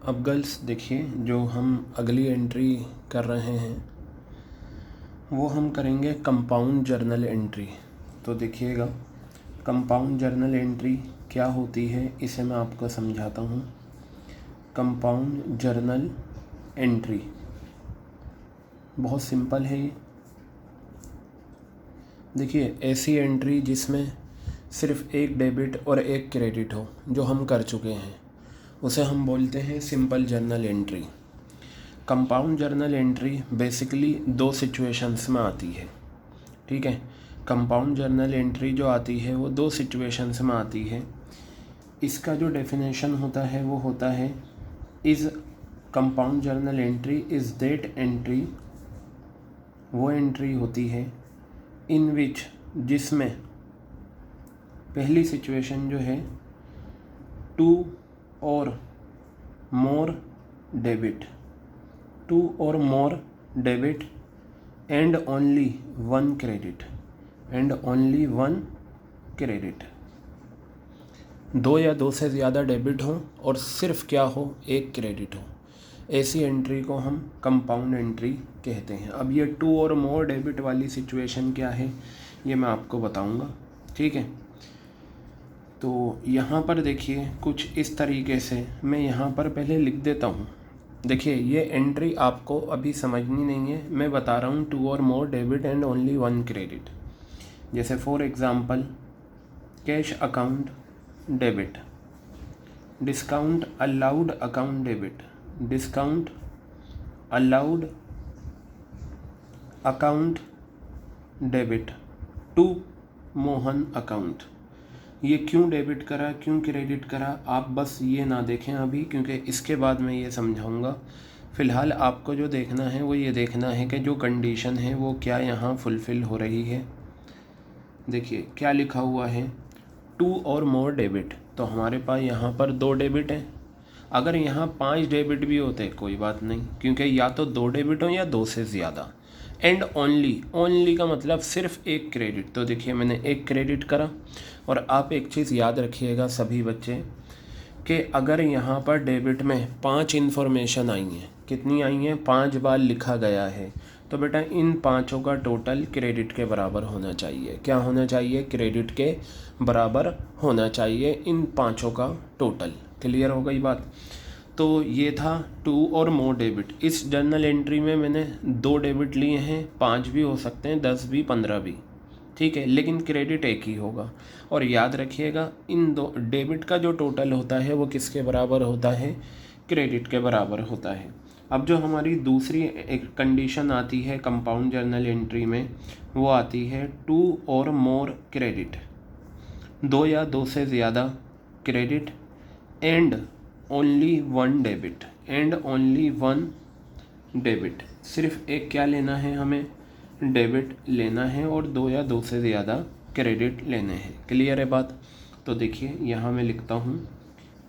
अब गर्ल्स देखिए, जो हम अगली एंट्री कर रहे हैं वो हम करेंगे कंपाउंड जर्नल एंट्री। तो देखिएगा, कंपाउंड जर्नल एंट्री क्या होती है इसे मैं आपको समझाता हूँ। कंपाउंड जर्नल एंट्री बहुत सिंपल है ये। देखिए, ऐसी एंट्री जिसमें सिर्फ एक डेबिट और एक क्रेडिट हो, जो हम कर चुके हैं, उसे हम बोलते हैं simple journal entry. Compound journal entry basically दो सिचुएशंस में आती है, ठीक है। कंपाउंड जर्नल एंट्री जो आती है वो दो सिचुएशंस में आती है। इसका जो डेफिनेशन होता है वो होता है, is compound journal entry is that entry, वो एंट्री होती है इन विच, जिसमें पहली सिचुएशन जो है to or more debit, two or more debit and only one credit, and only one credit. दो या दो से ज़्यादा डेबिट हो और सिर्फ क्या हो, एक क्रेडिट हो, ऐसी एंट्री को हम कंपाउंड एंट्री कहते हैं। अब ये टू और मोर डेबिट वाली सिचुएशन क्या है ये मैं आपको बताऊंगा, ठीक है। तो यहाँ पर देखिए, कुछ इस तरीके से मैं यहाँ पर पहले लिख देता हूँ। देखिए, ये एंट्री आपको अभी समझनी नहीं है, मैं बता रहा हूँ two or more debit and only one credit. जैसे for example, cash account debit, discount allowed account debit, discount allowed account debit to Mohan account. ये क्यों डेबिट करा, क्यों क्रेडिट करा, आप बस ये ना देखें अभी, क्योंकि इसके बाद मैं ये समझाऊंगा। फ़िलहाल आपको जो देखना है वो ये देखना है कि जो कंडीशन है वो क्या यहाँ फुलफ़िल हो रही है। देखिए क्या लिखा हुआ है, टू और मोर डेबिट। तो हमारे पास यहाँ पर दो डेबिट हैं। अगर यहाँ 5 डेबिट भी होते कोई बात नहीं, क्योंकि या तो दो डेबिट हो या दो से ज़्यादा। एंड ओनली, ओनली का मतलब सिर्फ एक क्रेडिट। तो देखिए, मैंने एक क्रेडिट करा। और आप एक चीज़ याद रखिएगा सभी बच्चे, कि अगर यहाँ पर डेबिट में 5 इन्फॉर्मेशन आई हैं, कितनी आई हैं, 5 बार लिखा गया है, तो बेटा इन पाँचों का टोटल क्रेडिट के बराबर होना चाहिए। क्या होना चाहिए, क्रेडिट के बराबर होना चाहिए इन पाँचों का टोटल। क्लियर हो गई बात। तो ये था टू और मोर डेबिट। इस जर्नल एंट्री में मैंने 2 डेबिट लिए हैं, 5 भी हो सकते हैं, 10 भी, 15 भी, ठीक है, लेकिन क्रेडिट एक ही होगा। और याद रखिएगा, इन दो डेबिट का जो टोटल होता है वो किसके बराबर होता है, क्रेडिट के बराबर होता है। अब जो हमारी दूसरी एक कंडीशन आती है कंपाउंड जर्नल एंट्री में, वो आती है टू और मोर क्रेडिट, दो या दो से ज़्यादा credit and only one debit, and only one debit. सिर्फ एक क्या लेना है, हमें डेबिट लेना है और दो या दो से ज़्यादा क्रेडिट लेने हैं। क्लियर है बात। तो देखिए यहाँ मैं लिखता हूँ,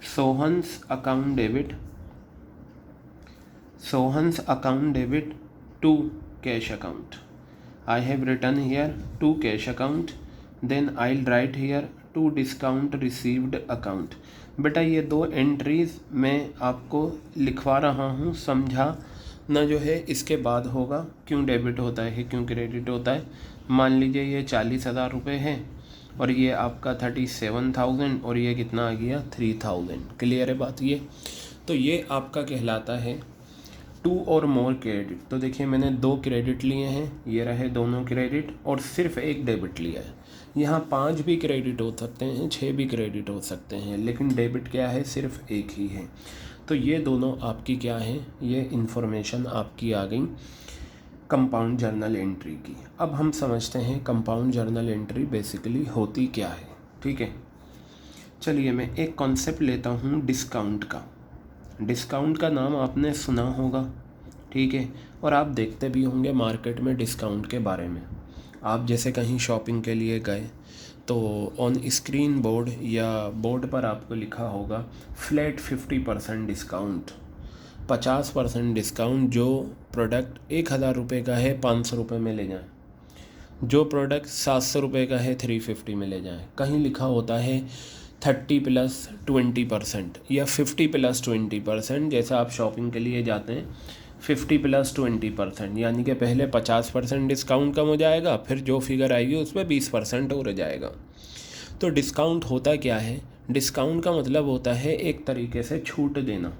Sohan's account debit, Sohan's account debit to cash account. I have written here to cash account, then I will write here to discount received account. बेटा ये दो एंट्रीज़ मैं आपको लिखवा रहा हूँ, समझा ना, जो है इसके बाद होगा क्यों डेबिट होता है, क्यों क्रेडिट होता है। मान लीजिए ये 40,000 रुपये है और ये आपका 37,000 और ये कितना आ गया, 3,000। क्लियर है बात ये। तो ये आपका कहलाता है टू और मोर क्रेडिट। तो देखिए, मैंने 2 क्रेडिट लिए हैं, ये रहे दोनों क्रेडिट, और सिर्फ एक डेबिट लिया है। यहाँ 5 भी क्रेडिट हो सकते हैं, 6 भी क्रेडिट हो सकते हैं, लेकिन डेबिट क्या है, सिर्फ एक ही है। तो ये दोनों आपकी क्या है, ये इन्फॉर्मेशन आपकी आ गई कंपाउंड जर्नल एंट्री की। अब हम समझते हैं कंपाउंड जर्नल एंट्री बेसिकली होती क्या है, ठीक है। चलिए मैं एक कॉन्सेप्ट लेता हूँ डिस्काउंट का। डिस्काउंट का नाम आपने सुना होगा, ठीक है, और आप देखते भी होंगे मार्केट में डिस्काउंट के बारे में। आप जैसे कहीं शॉपिंग के लिए गए तो ऑन स्क्रीन बोर्ड या बोर्ड पर आपको लिखा होगा फ्लैट 50% डिस्काउंट, 50% डिस्काउंट। जो प्रोडक्ट 1,000 रुपये का है 500 रुपये में ले जाएं, जो प्रोडक्ट 700 रुपये का है 350 में ले जाएं। कहीं लिखा होता है 30+20% या 50+20%, जैसा आप शॉपिंग के लिए जाते हैं 50+20%, यानी कि पहले 50% डिस्काउंट कम हो जाएगा, फिर जो फिगर आएगी उस पर 20% और जाएगा। तो डिस्काउंट होता क्या है? डिस्काउंट का मतलब होता है एक तरीके से छूट देना,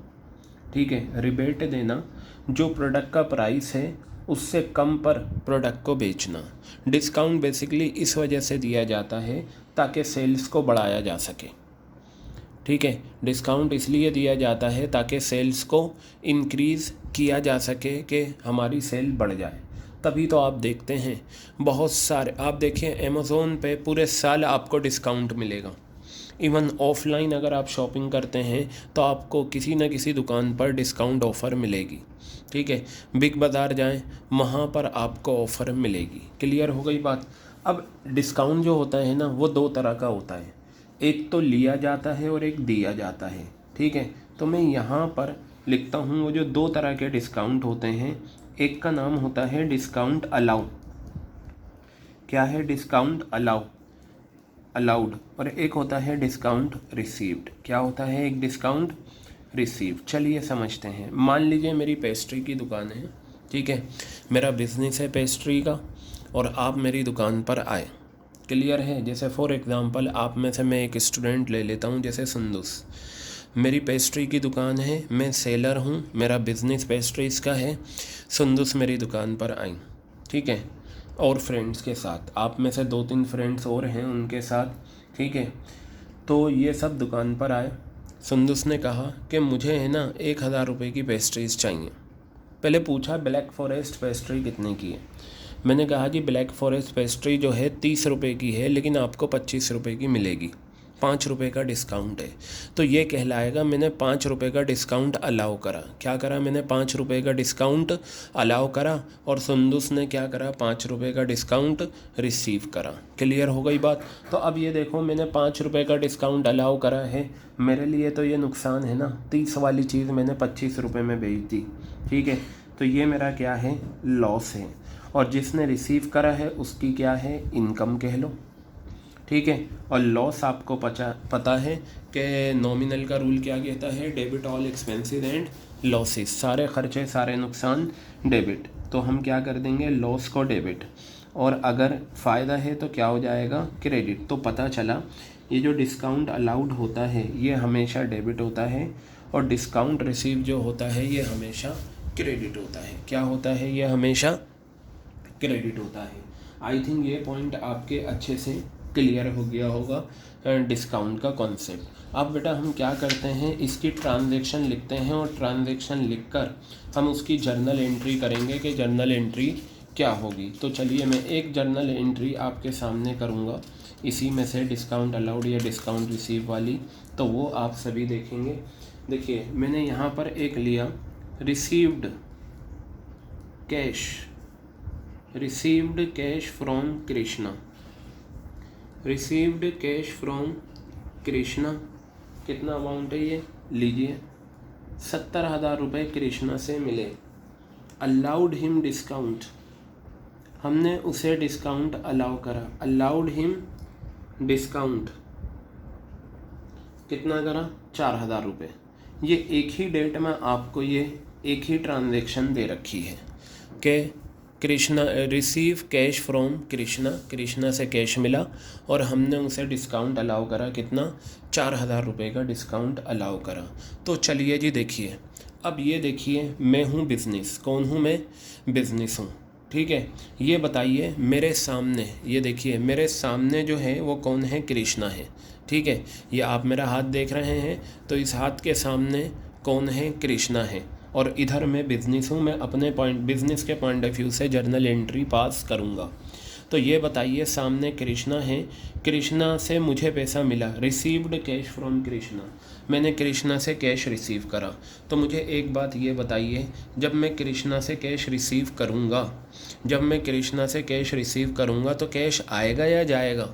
ठीक है, रिबेट देना, जो प्रोडक्ट का प्राइस है उससे कम पर प्रोडक्ट को बेचना। डिस्काउंट बेसिकली इस वजह से दिया जाता है ताकि सेल्स को बढ़ाया जा सके, ठीक है। डिस्काउंट इसलिए दिया जाता है ताकि सेल्स को इंक्रीज़ किया जा सके कि हमारी सेल बढ़ जाए। तभी तो आप देखते हैं बहुत सारे, आप देखिए अमेज़ोन पे पूरे साल आपको डिस्काउंट मिलेगा। इवन ऑफलाइन अगर आप शॉपिंग करते हैं तो आपको किसी न किसी दुकान पर डिस्काउंट ऑफ़र मिलेगी, ठीक है। बिग बाज़ार जाएं, वहाँ पर आपको ऑफ़र मिलेगी। क्लियर हो गई बात। अब डिस्काउंट जो होता है ना, वो दो तरह का होता है, एक तो लिया जाता है और एक दिया जाता है, ठीक है। तो मैं यहाँ पर लिखता हूँ वो जो दो तरह के डिस्काउंट होते हैं, एक का नाम होता है डिस्काउंट अलाउ। क्या है? Discount allowed. और एक होता है डिस्काउंट रिसीव्ड। क्या होता है? एक डिस्काउंट रिसीव्ड। चलिए समझते हैं। मान लीजिए मेरी पेस्ट्री की दुकान है, ठीक है, मेरा बिजनेस है पेस्ट्री का, और आप मेरी दुकान पर आए। क्लियर है? जैसे फॉर एग्ज़ाम्पल आप में से मैं एक स्टूडेंट ले लेता हूँ, जैसे संदूस। मेरी पेस्ट्री की दुकान है, मैं सेलर हूँ, मेरा बिज़नेस पेस्ट्रीज़ का है। संदूस मेरी दुकान पर आई, ठीक है, और फ्रेंड्स के साथ, आप में से 2-3 फ्रेंड्स और हैं उनके साथ, ठीक है। तो ये सब दुकान पर आए। संदूस ने कहा कि मुझे है ना 1000 रुपये की पेस्ट्रीज़ चाहिए। पहले पूछा ब्लैक फॉरेस्ट पेस्ट्री कितने की है। मैंने कहा जी ब्लैक फॉरेस्ट पेस्ट्री जो है 30 रुपये की है, लेकिन आपको 25 रुपये की मिलेगी, 5 रुपये का डिस्काउंट है। तो ये कहलाएगा मैंने 5 रुपये का डिस्काउंट अलाउ करा। क्या करा? मैंने 5 रुपये का डिस्काउंट अलाउ करा, और संदूस ने क्या करा? 5 रुपये का डिस्काउंट रिसीव करा। क्लियर हो गई बात। तो अब ये देखो, मैंने 5 रुपये का डिस्काउंट अलाउ करा है, मेरे लिए तो ये नुकसान है ना, 30 वाली चीज़ मैंने 25 रुपये में बेच दी, ठीक है। तो ये मेरा क्या है? लॉस है। और जिसने रिसीव करा है उसकी क्या है? इनकम कह लो, ठीक है। और लॉस आपको पता है कि नॉमिनल का रूल क्या कहता है? Debit all expenses and losses. सारे खर्चे, सारे नुकसान डेबिट। तो हम क्या कर देंगे? लॉस को डेबिट, और अगर फ़ायदा है तो क्या हो जाएगा? क्रेडिट। तो पता चला ये जो डिस्काउंट अलाउड होता है ये हमेशा डेबिट होता है, और डिस्काउंट रिसीव जो होता है ये हमेशा क्रेडिट होता है। क्या होता है? ये हमेशा क्रेडिट होता है। आई थिंक ये पॉइंट आपके अच्छे से क्लियर हो गया होगा डिस्काउंट का कॉन्सेप्ट। अब बेटा हम क्या करते हैं, इसकी ट्रांजैक्शन लिखते हैं, और ट्रांजैक्शन लिखकर हम उसकी जर्नल एंट्री करेंगे कि जर्नल एंट्री क्या होगी। तो चलिए मैं एक जर्नल एंट्री आपके सामने करूँगा, इसी में से डिस्काउंट अलाउड या डिस्काउंट रिसीव वाली, तो वो आप सभी देखेंगे। देखिए मैंने यहाँ पर एक लिया received cash from Krishna. Received cash from Krishna, कितना अमाउंट है ये? लीजिए 70,000 रुपये कृष्णा से मिले। अलाउड हिम डिस्काउंट, हमने उसे डिस्काउंट अलाउ करा। अलाउड हिम डिस्काउंट कितना करा? 4,000 रुपये। ये एक ही डेट में आपको ये एक ही ट्रांजैक्शन दे रखी है कि Krishna receive cash from Krishna से कैश मिला, और हमने उसे डिस्काउंट अलाउ करा। कितना? 4,000 रुपये का डिस्काउंट अलाउ करा। तो चलिए जी देखिए, अब ये देखिए मैं हूँ बिज़नेस। कौन हूँ मैं? बिज़नेस हूँ, ठीक है। ये बताइए मेरे सामने, ये देखिए मेरे सामने जो है वो कौन है? कृष्णा है, ठीक है। ये आप मेरा हाथ देख रहे हैं, तो इस हाथ के सामने कौन है? कृष्णा है। और इधर मैं बिज़नेस हूँ, मैं अपने बिज़नेस के पॉइंट ऑफ व्यू से जर्नल एंट्री पास करूँगा। तो ये बताइए सामने कृष्णा है, कृष्णा से मुझे पैसा मिला। रिसीव्ड कैश फ्रॉम कृष्णा, मैंने कृष्णा से कैश रिसीव करा। तो मुझे एक बात ये बताइए, जब मैं कृष्णा से कैश रिसीव करूँगा तो कैश आएगा या जाएगा?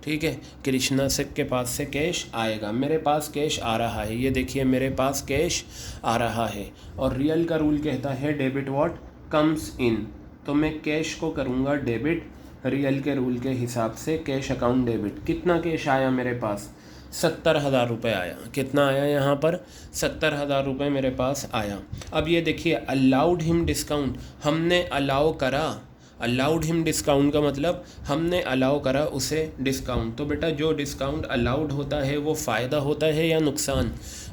ठीक है, कृष्णा से के पास से कैश आएगा। मेरे पास कैश आ रहा है, ये देखिए मेरे पास कैश आ रहा है। और रियल का रूल कहता है डेबिट व्हाट कम्स इन, तो मैं कैश को करूँगा डेबिट। रियल के रूल के हिसाब से कैश अकाउंट डेबिट। कितना कैश आया मेरे पास? 70,000 रुपये आया। कितना आया यहाँ पर? 70,000 रुपये मेरे पास आया। अब ये देखिए, अलाउड हिम डिस्काउंट, हमने अलाउ करा। अलाउड हिम डिस्काउंट का मतलब हमने अलाउ करा उसे डिस्काउंट। तो बेटा जो डिस्काउंट अलाउड होता है वो फ़ायदा होता है या नुकसान?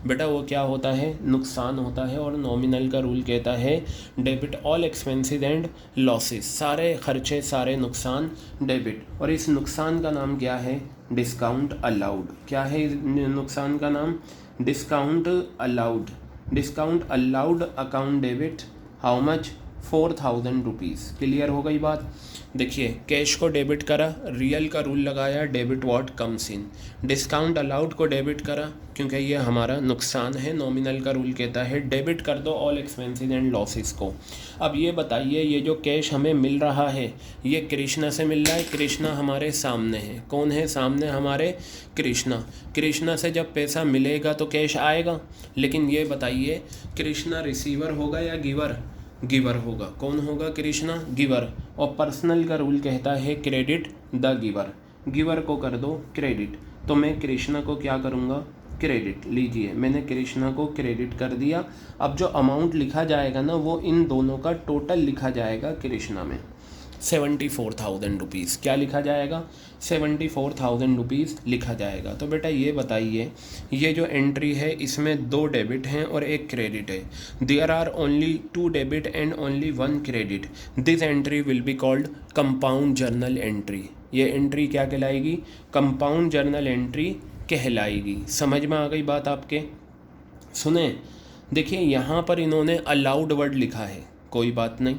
बेटा वो क्या होता है? नुकसान होता है। और नॉमिनल का रूल कहता है debit all expenses and losses, सारे खर्चे सारे नुकसान डेबिट। और इस नुकसान का नाम क्या है? Discount allowed. क्या है इस नुकसान का नाम? Discount allowed. Discount allowed account debit how much? 4,000 rupees. Clear हो गई बात? देखिए, कैश को डेबिट करा, रियल का रूल लगाया, debit what comes in. Discount allowed को डेबिट करा क्योंकि ये हमारा नुकसान है, नॉमिनल का रूल कहता है डेबिट कर दो ऑल एक्सपेंसेस एंड लॉसेस को। अब ये बताइए, ये जो कैश हमें मिल रहा है ये कृष्णा से मिल रहा है। कृष्णा हमारे सामने है। कौन है सामने? हमारे कृष्णा। कृष्णा से जब पैसा मिलेगा तो कैश आएगा। लेकिन ये बताइए, कृष्णा रिसीवर होगा या गिवर? गिवर होगा। कौन होगा? कृष्णा गिवर। और पर्सनल का रूल कहता है क्रेडिट द गिवर। गिवर को कर दो क्रेडिट। तो मैं कृष्णा को क्या करूँगा? क्रेडिट। लीजिए, मैंने कृष्णा को क्रेडिट कर दिया। अब जो अमाउंट लिखा जाएगा ना वो इन दोनों का टोटल लिखा जाएगा कृष्णा में, 74,000 रुपीज़। क्या लिखा जाएगा? 74,000 रुपीज़ लिखा जाएगा। तो बेटा ये बताइए, ये जो एंट्री है इसमें 2 डेबिट हैं और 1 क्रेडिट है। There are only 2 debit and only 1 credit. This entry will be called compound journal entry. ये एंट्री क्या कहलाएगी? कंपाउंड जर्नल एंट्री कहलाएगी। समझ में आ गई बात आपके? सुने, देखिए यहाँ पर इन्होंने अलाउड वर्ड लिखा है, कोई बात नहीं।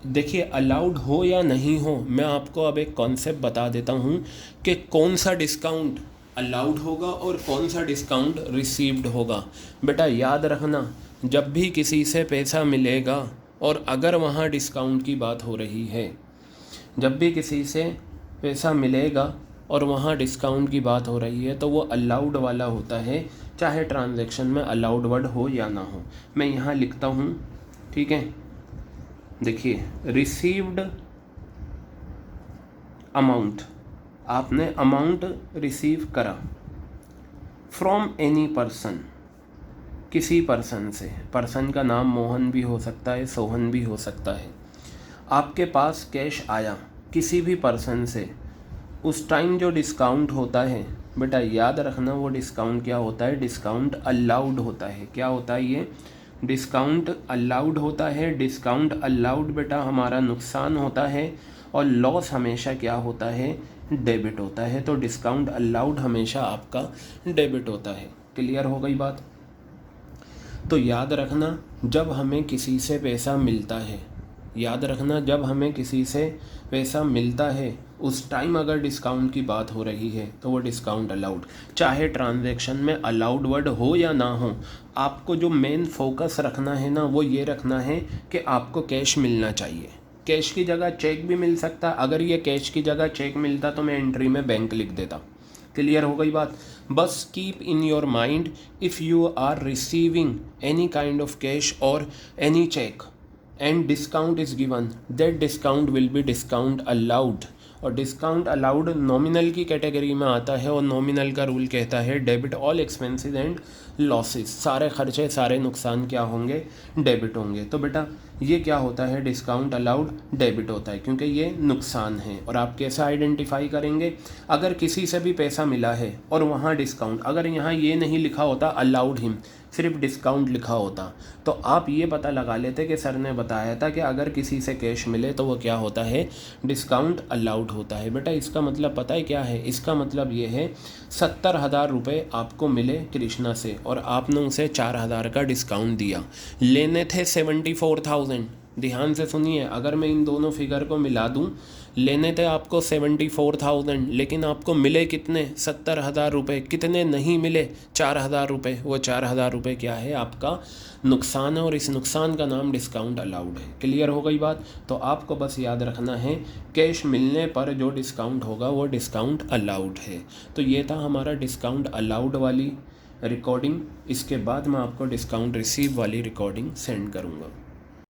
देखिए, अलाउड हो या नहीं हो, मैं आपको अब एक कॉन्सेप्ट बता देता हूँ कि कौन सा डिस्काउंट अलाउड होगा और कौन सा डिस्काउंट रिसीव्ड होगा। बेटा याद रखना, जब भी किसी से पैसा मिलेगा और अगर वहाँ डिस्काउंट की बात हो रही है, जब भी किसी से पैसा मिलेगा और वहाँ डिस्काउंट की बात हो रही है तो वो अलाउड वाला होता है, चाहे ट्रांजैक्शन में अलाउड वर्ड हो या ना हो। मैं यहाँ लिखता हूँ, ठीक है। देखिए, रिसीव्ड अमाउंट, आपने अमाउंट रिसीव करा फ्रॉम एनी पर्सन, किसी पर्सन से। पर्सन का नाम मोहन भी हो सकता है, सोहन भी हो सकता है। आपके पास कैश आया किसी भी पर्सन से, उस टाइम जो डिस्काउंट होता है बेटा याद रखना, वो डिस्काउंट क्या होता है? डिस्काउंट अलाउड होता है। क्या होता है ये? डिस्काउंट अलाउड होता है। डिस्काउंट अलाउड बेटा हमारा नुकसान होता है और लॉस हमेशा क्या होता है? डेबिट होता है। तो डिस्काउंट अलाउड हमेशा आपका डेबिट होता है। क्लियर हो गई बात? तो याद रखना, जब हमें किसी से पैसा मिलता है, याद रखना जब हमें किसी से पैसा मिलता है उस टाइम अगर डिस्काउंट की बात हो रही है तो वो डिस्काउंट अलाउड, चाहे ट्रांजैक्शन में अलाउड वर्ड हो या ना हो। आपको जो मेन फोकस रखना है ना वो ये रखना है कि आपको कैश मिलना चाहिए। कैश की जगह चेक भी मिल सकता। अगर ये कैश की जगह चेक मिलता तो मैं एंट्री में बैंक लिख देता। क्लियर हो गई बात? बस keep in your mind, if you are receiving any kind of cash or any cheque and discount is given, that discount will be discount allowed। और डिस्काउंट अलाउड नॉमिनल की category में आता है और नॉमिनल का रूल कहता है debit all expenses and losses, सारे खर्चे सारे नुकसान क्या होंगे? डेबिट होंगे। तो बेटा ये क्या होता है? डिस्काउंट अलाउड डेबिट होता है क्योंकि ये नुकसान है। और आप कैसे आइडेंटिफाई करेंगे? अगर किसी से भी पैसा मिला है और वहाँ डिस्काउंट, अगर यहाँ ये नहीं लिखा होता अलाउड हिम, सिर्फ डिस्काउंट लिखा होता, तो आप ये पता लगा लेते कि सर ने बताया था कि अगर किसी से कैश मिले तो वो क्या होता है? डिस्काउंट अलाउड होता है। बेटा इसका मतलब पता है क्या है? इसका मतलब ये है 70,000 रुपये आपको मिले कृष्णा से और आपने उसे 4,000 का डिस्काउंट दिया। लेने थे 74,000। ध्यान से सुनिए, अगर मैं इन दोनों फिगर को मिला दूं, लेने थे आपको 74,000 लेकिन आपको मिले कितने? 70,000 रुपये। कितने नहीं मिले? 4,000 रुपये। वो 4,000 रुपये क्या है? आपका नुकसान है और इस नुकसान का नाम डिस्काउंट अलाउड है। क्लियर हो गई बात? तो आपको बस याद रखना है कैश मिलने पर जो डिस्काउंट होगा वो डिस्काउंट अलाउड है। तो ये था हमारा डिस्काउंट अलाउड वाली रिकॉर्डिंग। इसके बाद मैं आपको डिस्काउंट रिसीव वाली रिकॉर्डिंग सेंड करूँगा।